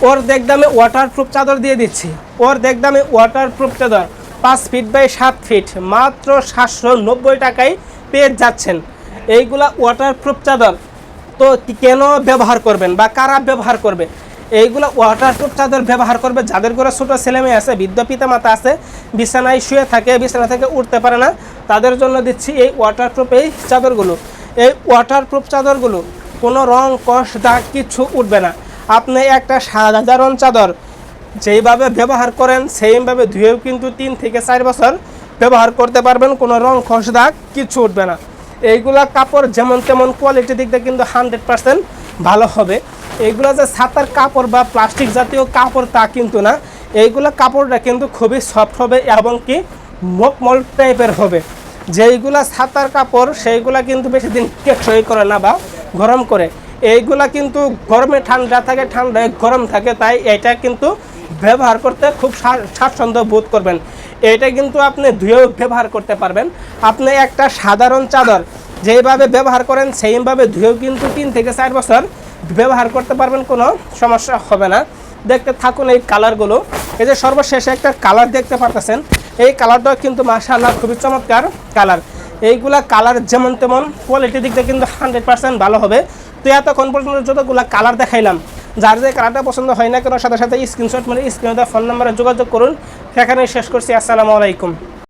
অর্ধেক দামে ওয়াটারপ্রুফ চাদর দিয়ে দিচ্ছি, অর্ধেক দামে ওয়াটারপ্রুফ চাদর 5 ফিট বাই 7 ফিট মাত্র 790 টাকায় পেয়ে যাচ্ছেন। এইগুলা ওয়াটারপ্রুফ চাদর তো কেন ব্যবহার করবেন বা কারা ব্যবহার করবে? এইগুলো ওয়াটারপ্রুফ চাদর ব্যবহার করবে যাদের ঘরে ছোটো ছেলেমেয়ে আছে, বৃদ্ধ পিতামাতা আছে, বিছানায় শুয়ে থাকে, বিছানা থেকে উঠতে পারে না, তাদের জন্য দিচ্ছি এই ওয়াটারপ্রুফ এই চাদরগুলো। এই ওয়াটারপ্রুফ চাদরগুলো কোনো রং কষ দাগ কিছু উঠবে না। আপনি একটা সাধারণ চাদর যেইভাবে ব্যবহার করেন সেইভাবে ধুয়েও কিন্তু 3 থেকে 4 বছর ব্যবহার করতে পারবেন, কোনো রং খস দাগ কিছু উঠবে না। এইগুলা কাপড় যেমন তেমন কোয়ালিটির দিক দিয়ে কিন্তু 100% ভালো হবে। এইগুলা যে ছাতার কাপড় বা প্লাস্টিক জাতীয় কাপড় তা কিন্তু না, এইগুলা কাপড়টা কিন্তু খুবই সফট হবে এবং কি মকমল টাইপের হবে। যেইগুলা ছাতার কাপড় সেইগুলা কিন্তু বেশি দিন টেকসই করে না বা গরম করে, এইগুলা কিন্তু গরমে ঠান্ডা থাকে, ঠান্ডায় গরম থাকে, তাই এটা কিন্তু ব্যবহার করতে খুব স্বাচ্ছন্দ্য বোধ করবেন। এটা কিন্তু আপনি ধুয়েও ব্যবহার করতে পারবেন। আপনি একটা সাধারণ চাদর যেইভাবে ব্যবহার করেন সেইভাবে ধুয়েও কিন্তু 3 থেকে 4 বছর ব্যবহার করতে পারবেন, কোনো সমস্যা হবে না। দেখতে থাকুন এই কালারগুলো। এই যে সর্বশেষে একটা কালার দেখতে পারতেছেন, এই কালারটাও কিন্তু মাশাআল্লাহ খুবই চমৎকার কালার। এইগুলা কালার যেমন তেমন কোয়ালিটির দিক দিয়ে কিন্তু 100% ভালো হবে। তো এতক্ষণ পর্যন্ত যতগুলো কালার দেখাইলাম, যার যে কালারটা পছন্দ হয় না কেন সাথে সাথে স্ক্রিনশট মানে স্ক্রিনে দেওয়া ফোন নাম্বারে যোগাযোগ করুন। সেখানেই শেষ করছি। আসসালামু আলাইকুম।